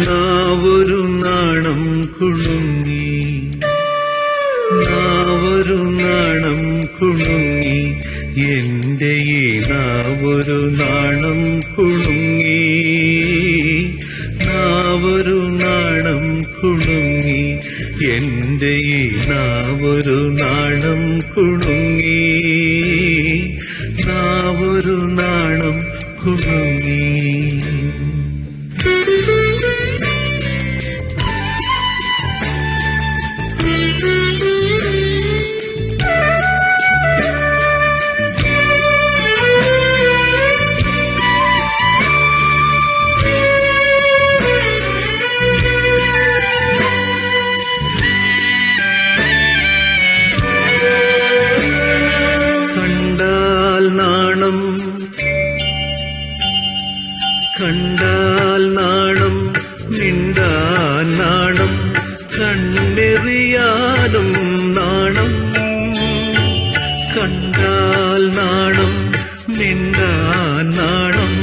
നാവൊരു നാണം കുണുങ്ങി, നാവൊരു നാണം കുണുങ്ങി, എന്റെ ഈ നാവൊരു നാണം കുണുങ്ങി, നാവൊരു നാണം കുണുങ്ങി, എന്റെ ഈ നാവൊരു നാണം കുണുങ്ങി, നാവൊരു നാണം കുണുങ്ങി. കണ്ടാൽ നാണം, മിണ്ടാൻ നാണം, കണ്ണെറിയാനും നാണം. കണ്ടാൽ നാണം, മിണ്ടാൻ നാണം,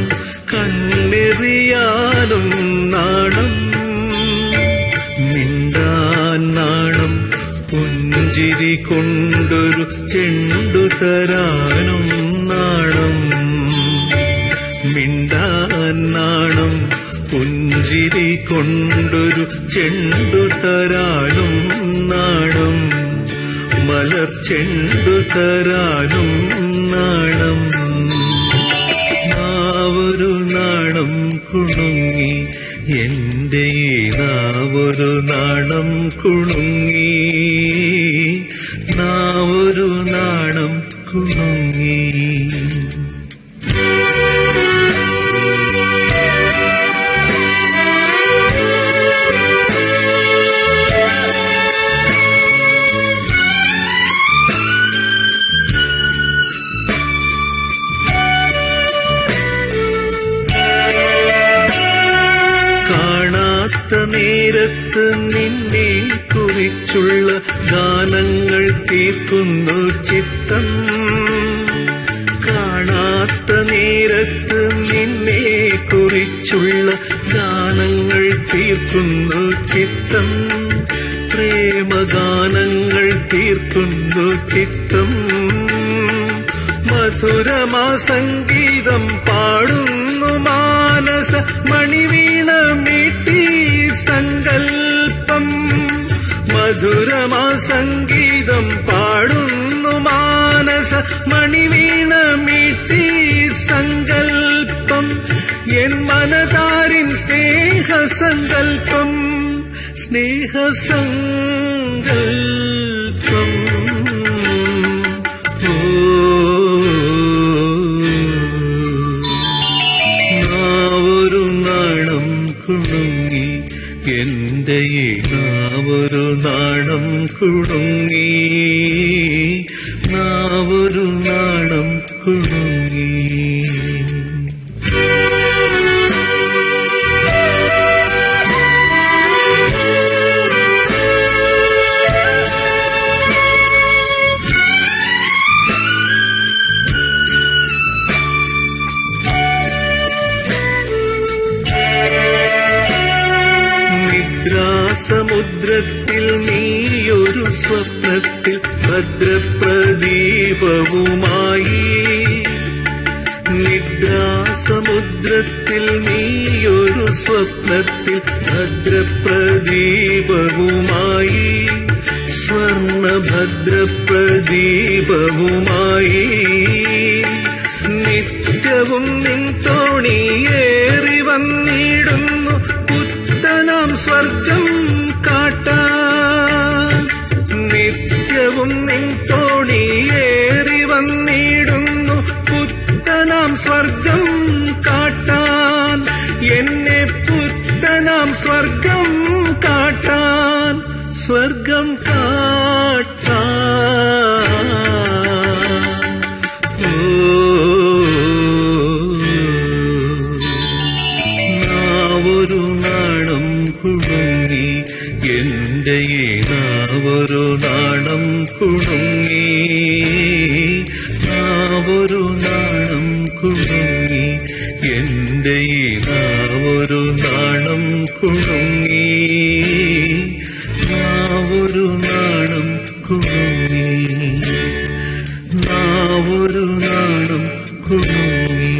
കണ്ണെറിയാനും നാണം. മിണ്ടാൻ നാണം, പുഞ്ചിരി കൊണ്ടൊരു ചെണ്ടു തരാനും നാണം. മിണ്ടാൻ നാണം, പുഞ്ചിരി കൊണ്ടൊരു ചെണ്ടു തരാനും നാണം. മലർ ചെണ്ടു തരാനും നാണം. നാവൊരു നാണം കുണുങ്ങി, എന്റെ ഈ നാവൊരു നാണം കുണുങ്ങി, നാവൊരു നാണം കുണുങ്ങി. കാണാത്ത നേരത്ത് നിന്നെ കുറിച്ചുള്ള ഗാനങ്ങൾ തീർക്കുന്നു ചിത്തം. കാണാത്ത നേരത്ത് നിന്നെ കുറിച്ചുള്ള ഗാനങ്ങൾ തീർക്കുന്നു ചിത്തം. പ്രേമഗാനങ്ങൾ തീർക്കുന്നു ചിത്തം. മധുരമാ സംഗീതം പാടുന്നു മാനസ മണിവീണ മീട്ടി സങ്കൽപ്പം. മധുരമാ സംഗീതം പാടുന്നു മാനസ മണിവീണ മീട്ടി സങ്കൽപ്പം. എൻ മനതാരിൻ സ്നേഹസങ്കൽപ്പം, സ്നേഹസങ്കൽപ്പം. നാവൊരു നാണം കുണുങ്ങി, എന്റെ ഈ നാവൊരു നാണം കുണുങ്ങി, നാവൊരു നാണം കുണുങ്ങി. സമുദ്രത്തിൽ നീയൊരു സ്വപ്നത്തിൽ ഭദ്രപ്രദീപവുമായി. നിദ്രാസമുദ്രത്തിൽ നീയൊരു സ്വപ്നത്തിൽ ഭദ്രപ്രദീപവുമായി. സ്വർണഭദ്രപ്രദീപവുമായി. നിത്യവും നിൻ തോണിയേറി വന്നിടുന്നു പുത്തനാം സ്വർഗം കാട്ടാൻ. നിത്യവും നിൻ തോണിയേറി വന്നിടുന്നു പുത്തനാം സ്വർഗം കാട്ടാൻ. എന്നെ പുത്തനാം സ്വർഗം കാട്ടാൻ, സ്വർഗം കാട്ടാൻ. നാവൊരു നാണം കുണുങ്ങി, എന്റെ ഈ നാവൊരു നാണം കുണുങ്ങി, നാവൊരു നാണം കുണുങ്ങി, എന്റെ ഈ നാവൊരു നാണം കുണുങ്ങി, നാവൊരു നാണം കുണുങ്ങി, നാവൊരു നാണം കുണുങ്ങി.